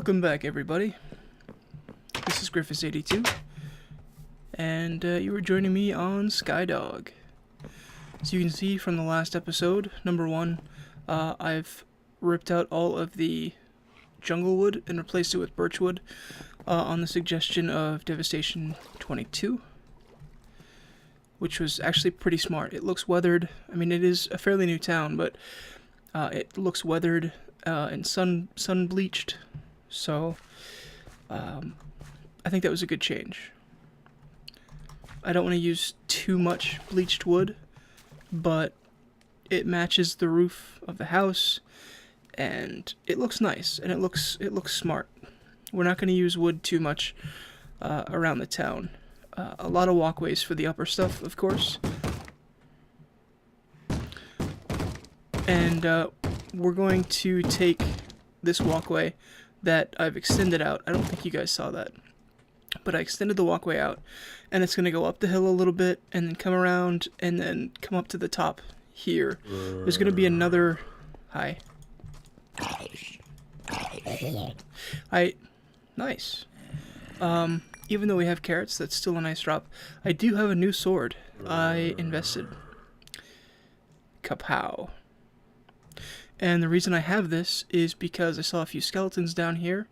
Welcome back, everybody. This is Griffiths82, and you were joining me on Skydog. As you can see from the last episode, number 1, I've ripped out all of the jungle wood and replaced it with birch wood on the suggestion of Devastation 22, which was actually pretty smart. It looks weathered. I mean, it is a fairly new town, but it looks weathered and sun bleached. So I think that was a good change. I don't want to use too much bleached wood, but it matches the roof of the house, and it looks nice, and it looks smart. We're not going to use wood too much around the town. A lot of walkways for the upper stuff, of course. And we're going to take this walkway that I've extended out. I don't think you guys saw that, but I extended the walkway out, and it's going to go up the hill a little bit, and then come around, and then come up to the top here. There's going to be another... Hi. Nice. Even though we have carrots, that's still a nice drop. I do have a new sword. I invested. Kapow. And the reason I have this is because I saw a few skeletons down here.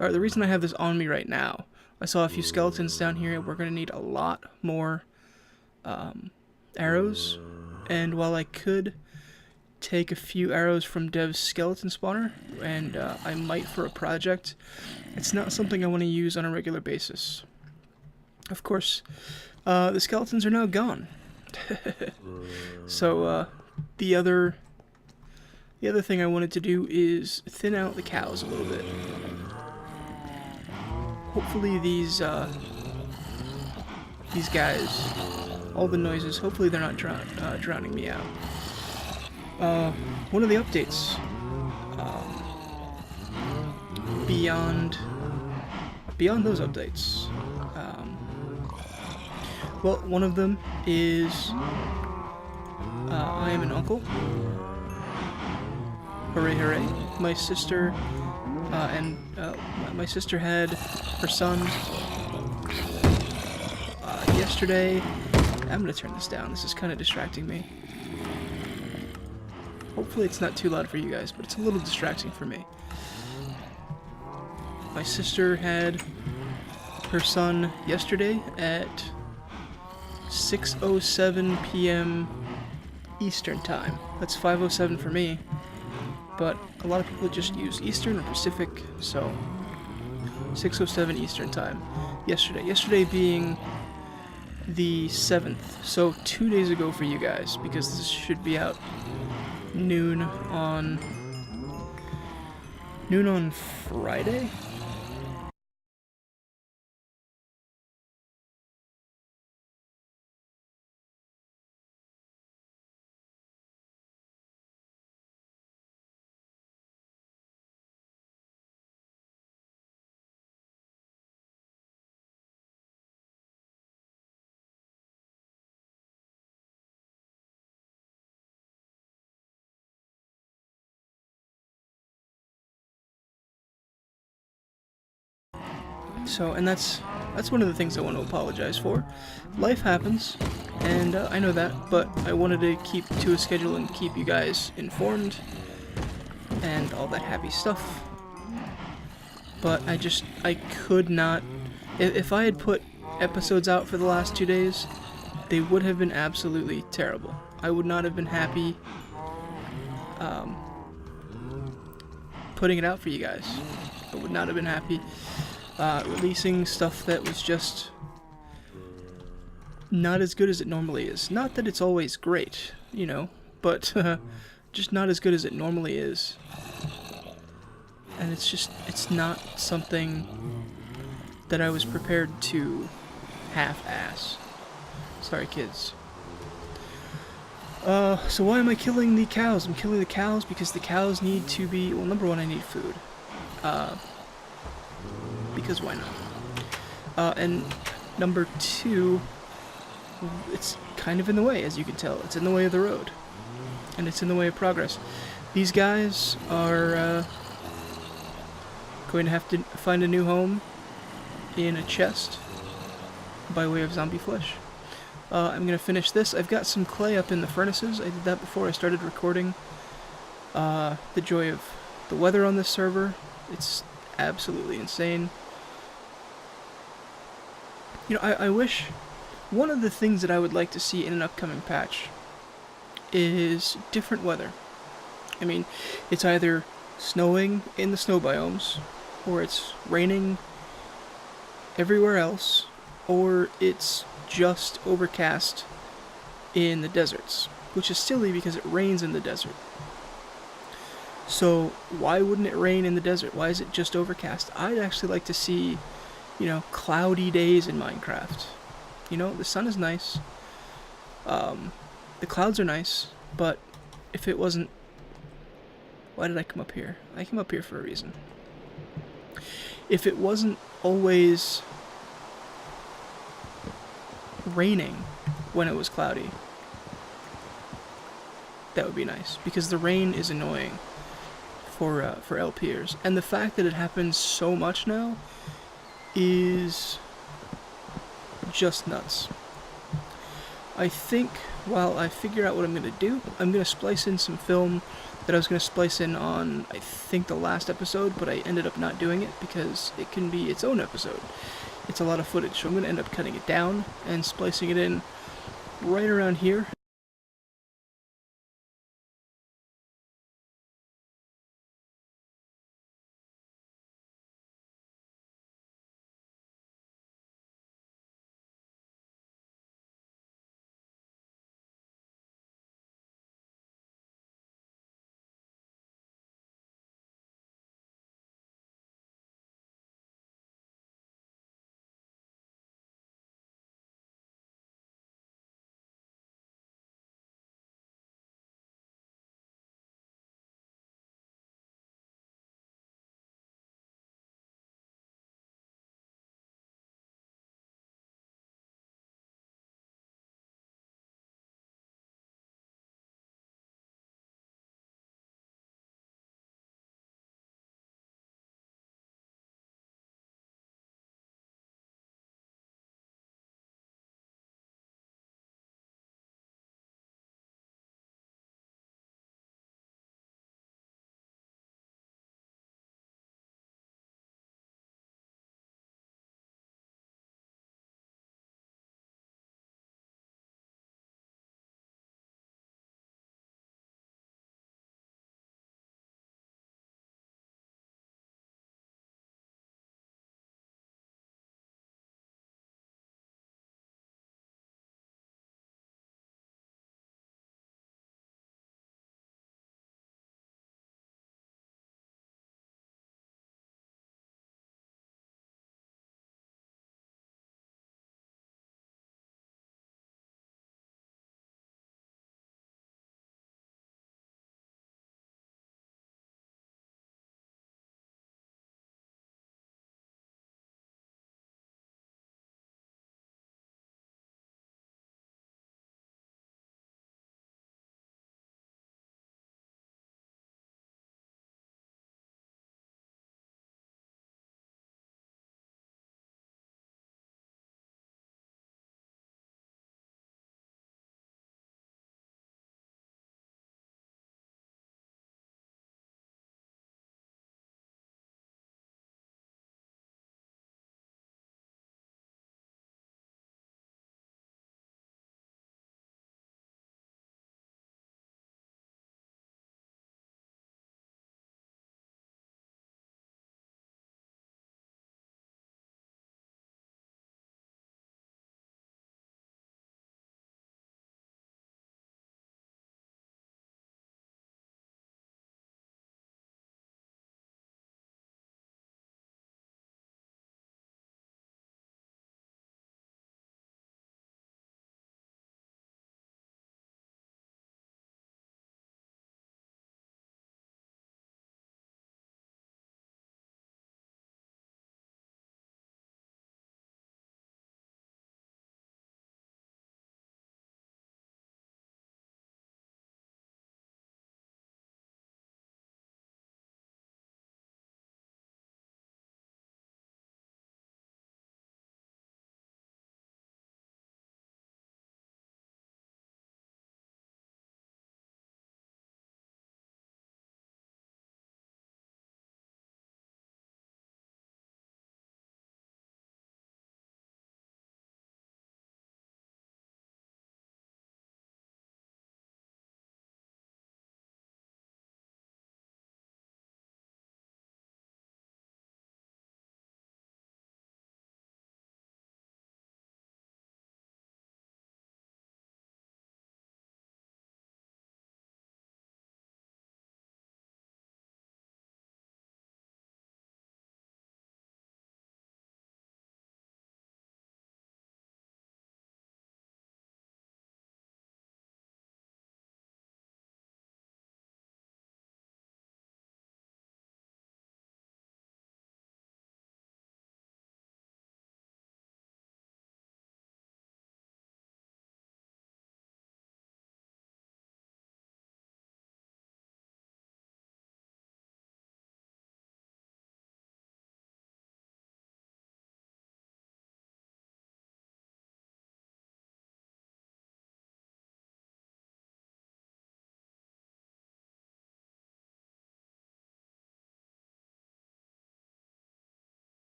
Or the reason I have this on me right now, I saw a few skeletons down here, and we're going to need a lot more arrows. And while I could take a few arrows from Dev's skeleton spawner, and I might for a project, it's not something I want to use on a regular basis. Of course, the skeletons are now gone. So the other thing I wanted to do is thin out the cows a little bit. Hopefully these guys, all the noises, hopefully they're not drowning me out. One of the updates, beyond those updates, well, one of them is I am an uncle. Hooray, hooray. My sister my sister had her son yesterday. I'm gonna turn this down. This is kind of distracting me. Hopefully it's not too loud for you guys, but it's a little distracting for me. My sister had her son yesterday at 6:07 p.m. Eastern Time. That's 5:07 for me, but a lot of people just use Eastern or Pacific, so 6:07 Eastern Time yesterday. Yesterday being the 7th, so 2 days ago for you guys, because this should be out noon on Friday. So, and that's one of the things I want to apologize for. Life happens, and I know that, but I wanted to keep to a schedule and keep you guys informed and all that happy stuff. But I could not. If I had put episodes out for the last 2 days, they would have been absolutely terrible. I would not have been happy putting it out for you guys. I would not have been happy releasing stuff that was just not as good as it normally is. Not that it's always great, you know, but just not as good as it normally is. And it's not something that I was prepared to half-ass. Sorry, kids. So why am I killing the cows? I'm killing the cows because the cows need to be... Well, number one, I need food. Because why not? And number two, it's kind of in the way, as you can tell. It's in the way of the road. And it's in the way of progress. These guys are Going to have to find a new home in a chest by way of zombie flesh. I'm going to finish this. I've got some clay up in the furnaces. I did that before I started recording. The joy of the weather on this server. It's absolutely insane. You know, I wish... One of the things that I would like to see in an upcoming patch is different weather. I mean, it's either snowing in the snow biomes, or it's raining everywhere else, or it's just overcast in the deserts, which is silly because it rains in the desert. So why wouldn't it rain in the desert? Why is it just overcast? I'd actually like to see, you know, cloudy days in Minecraft. You know, the sun is nice, the clouds are nice, but if it wasn't... Why did I come up here? I came up here for a reason. If it wasn't always raining when it was cloudy, that would be nice, because the rain is annoying for LPers, and the fact that it happens so much now is just nuts. I think while I figure out what I'm going to do, I'm going to splice in some film that I was going to splice in on, I think, the last episode, but I ended up not doing it because it can be its own episode. It's a lot of footage, so I'm going to end up cutting it down and splicing it in right around here.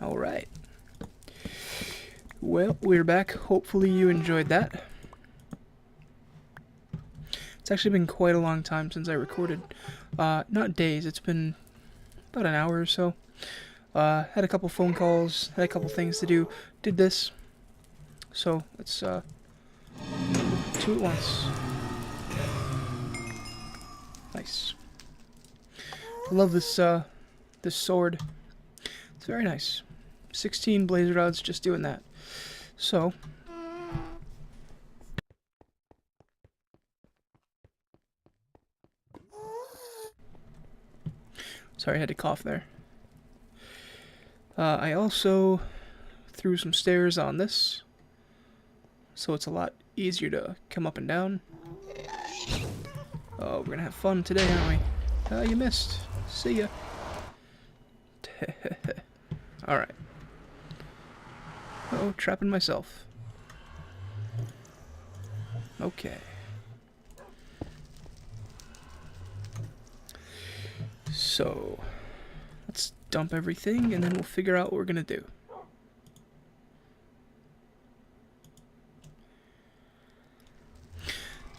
Alright. Well, we're back. Hopefully you enjoyed that. It's actually been quite a long time since I recorded. Not days, it's been about an hour or so. Had a couple phone calls, had a couple things to do. Did this. So, let's, two at once. Nice. I love this, this sword. It's very nice. 16 blaze rods just doing that. So, sorry, I had to cough there. I also threw some stairs on this, so it's a lot easier to come up and down. Oh, we're gonna have fun today, aren't we? You missed. See ya. Alright. Oh, trapping myself. Okay. So, let's dump everything and then we'll figure out what we're gonna do.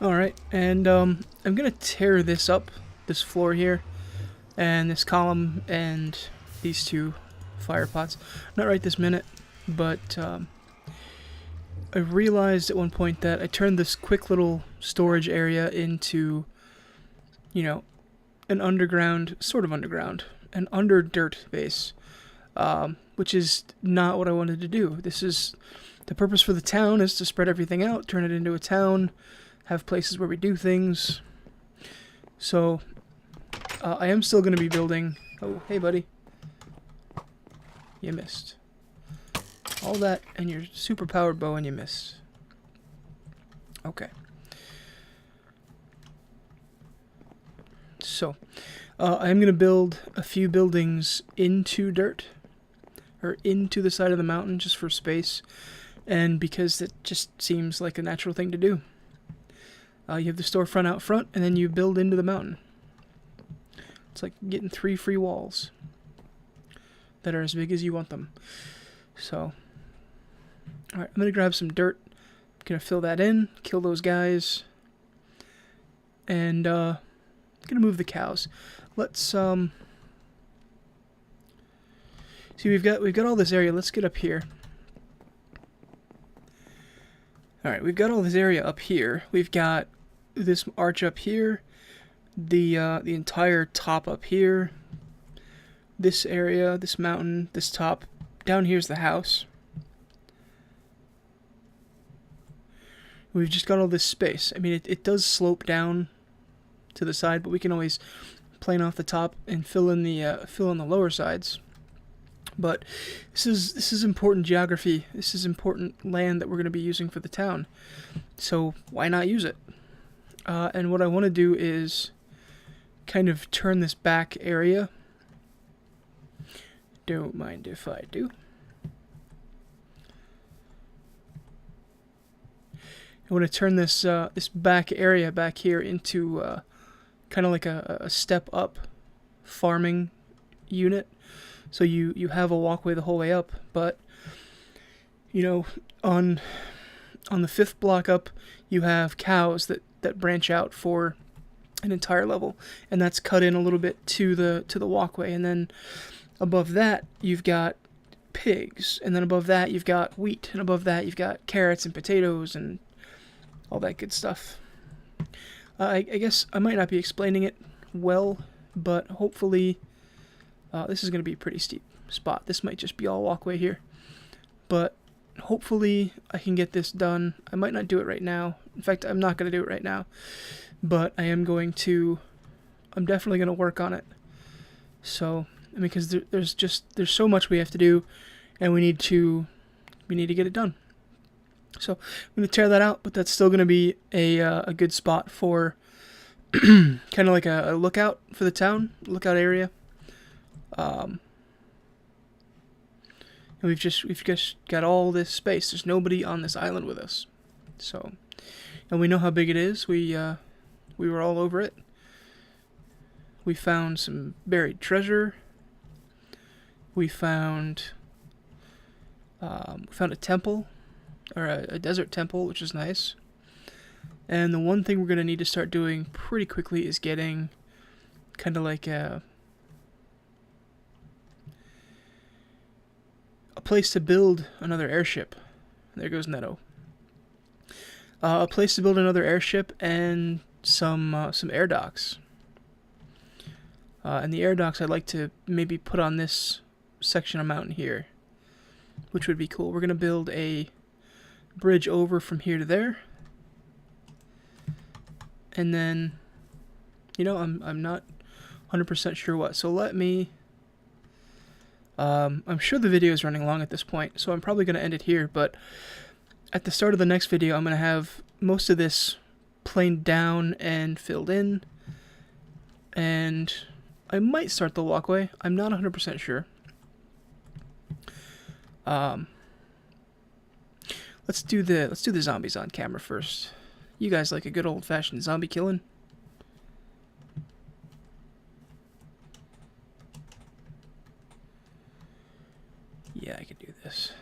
Alright, and I'm gonna tear this up, this floor here, and this column, and these two fire pots. Not right this minute, but I realized at one point that I turned this quick little storage area into, you know, an underground, sort of underground, an under dirt base, which is not what I wanted to do. This is, the purpose for the town is to spread everything out, turn it into a town, have places where we do things. So, I am still going to be building... Oh, hey buddy. You missed. All that and your super powered bow and you missed. Okay. So, I am going to build a few buildings into dirt, or into the side of the mountain just for space, and because it just seems like a natural thing to do. You have the storefront out front, and then you build into the mountain. It's like getting 3 free walls that are as big as you want them. So, alright, I'm going to grab some dirt. I'm going to fill that in, kill those guys, and I'm going to move the cows. Let's, see, we've got all this area. Let's get up here. Alright, we've got all this area up here. We've got this arch up here, the entire top up here, this area, this mountain, this top. Down here's the house. We've just got all this space. I mean, it does slope down to the side, but we can always plane off the top and fill in the lower sides. But this is important geography. This is important land that we're going to be using for the town. So why not use it? And what I want to do is kind of turn this back area. Don't mind if I do. I want to turn this this back area back here into kind of like a step up farming unit. So you have a walkway the whole way up, but you know, on the 5th block up, you have cows that branch out for an entire level, and that's cut in a little bit to the walkway, and then above that you've got pigs, and then above that you've got wheat, and above that you've got carrots and potatoes and all that good stuff. I guess I might not be explaining it well, but hopefully this is going to be a pretty steep spot. This might just be all walkway here, but hopefully I can get this done. I might not do it right now. In fact, I'm not going to do it right now, but I am going to. I'm definitely going to work on it. So, I mean, because there's so much we have to do, and we need to get it done. So I'm going to tear that out, but that's still going to be a good spot for kind of like a lookout for the town, lookout area. And we've just got all this space. There's nobody on this island with us, so, and we know how big it is. We were all over it. We found some buried treasure. We found We found a temple, or a desert temple, which is nice. And the one thing we're going to need to start doing pretty quickly is getting kind of like a place to build another airship. There goes Netto. A place to build another airship and some air docks. And the air docks I'd like to maybe put on this section of mountain here, which would be cool. We're going to build a bridge over from here to there. And then, you know, I'm not 100% sure what. So let me... I'm sure the video is running long at this point, so I'm probably going to end it here. But at the start of the next video, I'm going to have most of this planed down and filled in. And I might start the walkway. I'm not 100% sure. Let's do the zombies on camera first. You guys like a good old-fashioned zombie killing? Yeah, I could do this.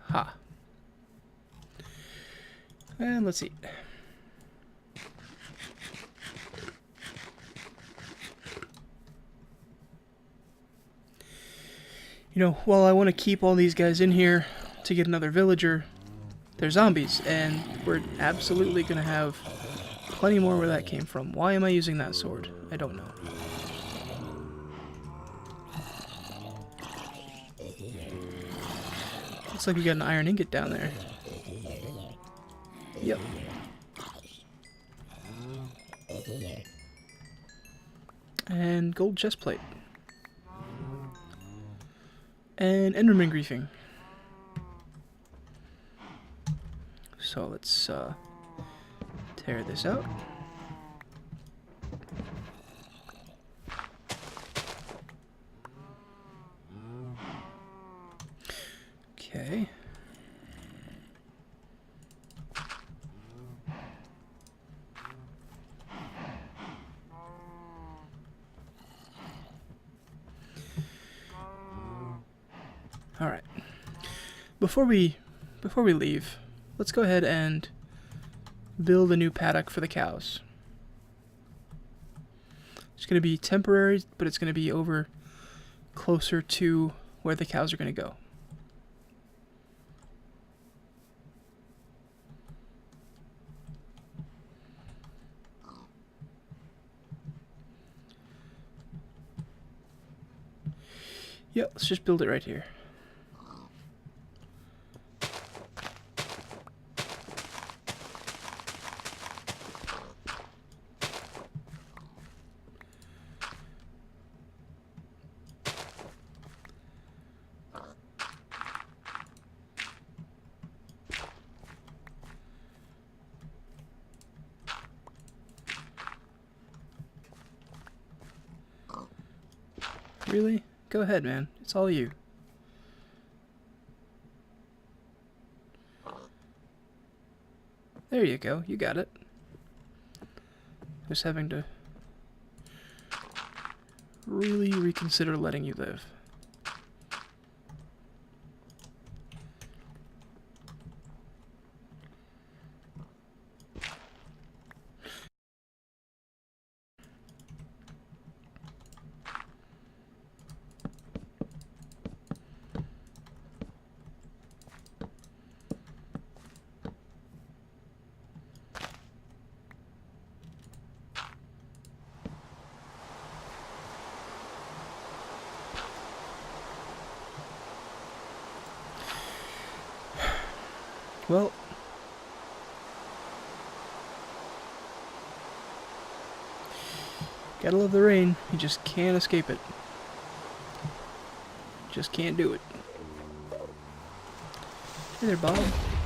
Ha. And let's see. You know, while I want to keep all these guys in here to get another villager, they're zombies, and we're absolutely going to have plenty more where that came from. Why am I using that sword? I don't know. Looks like we got an iron ingot down there. Yep. And gold chestplate. And Enderman griefing. So let's tear this out. Okay. All right. Before we leave, let's go ahead and build a new paddock for the cows. It's going to be temporary, but it's going to be over closer to where the cows are going to go. Yeah, let's just build it right here. Really? Go ahead, man. It's all you. There you go. You got it. Just having to really reconsider letting you live. Well, gotta love the rain. You just can't escape it. Just can't do it. Hey there, Bob.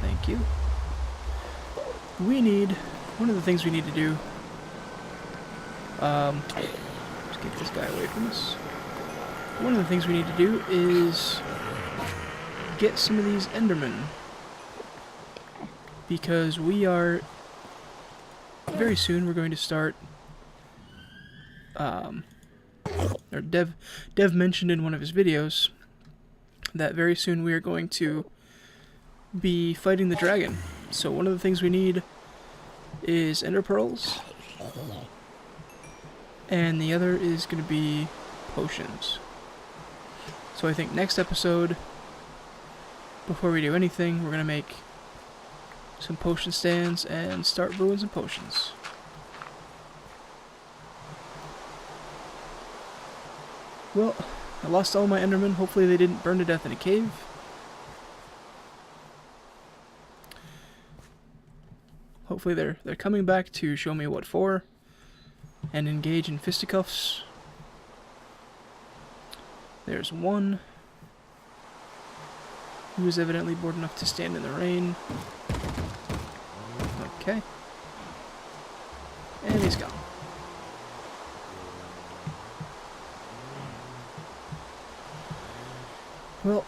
Thank you. One of the things we need to do, let's get this guy away from us. One of the things we need to do is get some of these Endermen. because we are very soon we're going to start or Dev mentioned in one of his videos that very soon we are going to be fighting the dragon. So one of the things we need is ender pearls, and the other is going to be potions. So I think next episode, before we do anything, we're going to make some potion stands and start brewing some potions. Well, I lost all my endermen. Hopefully they didn't burn to death in a cave. Hopefully they're coming back to show me what for and engage in fisticuffs. There's one who is evidently bored enough to stand in the rain. Okay. And he's gone. Well,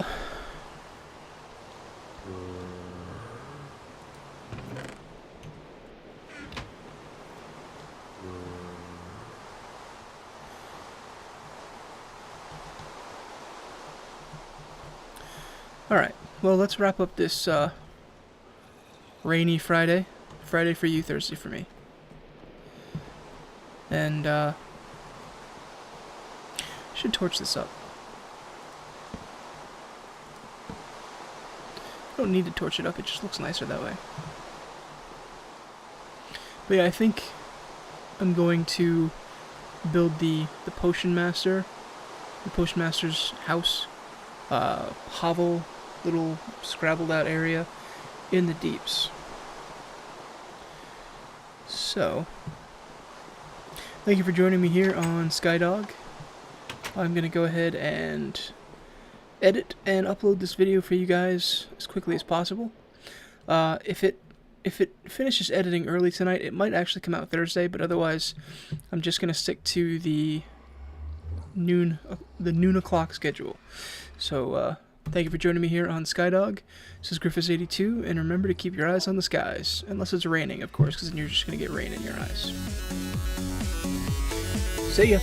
alright, well, let's wrap up this rainy Friday. Friday for you, Thursday for me. And should torch this up. I don't need to torch it up, it just looks nicer that way. But yeah, I think I'm going to build the Potion Master, the Potion Master's house, hovel, little scrabbled out area in the deeps. So, thank you for joining me here on Skydog. I'm going to go ahead and edit and upload this video for you guys as quickly as possible. If it finishes editing early tonight, it might actually come out Thursday, but otherwise I'm just going to stick to the noon o'clock schedule. So thank you for joining me here on Skydog. This is Griffiths82, and remember to keep your eyes on the skies, unless it's raining, of course, because then you're just going to get rain in your eyes. See ya!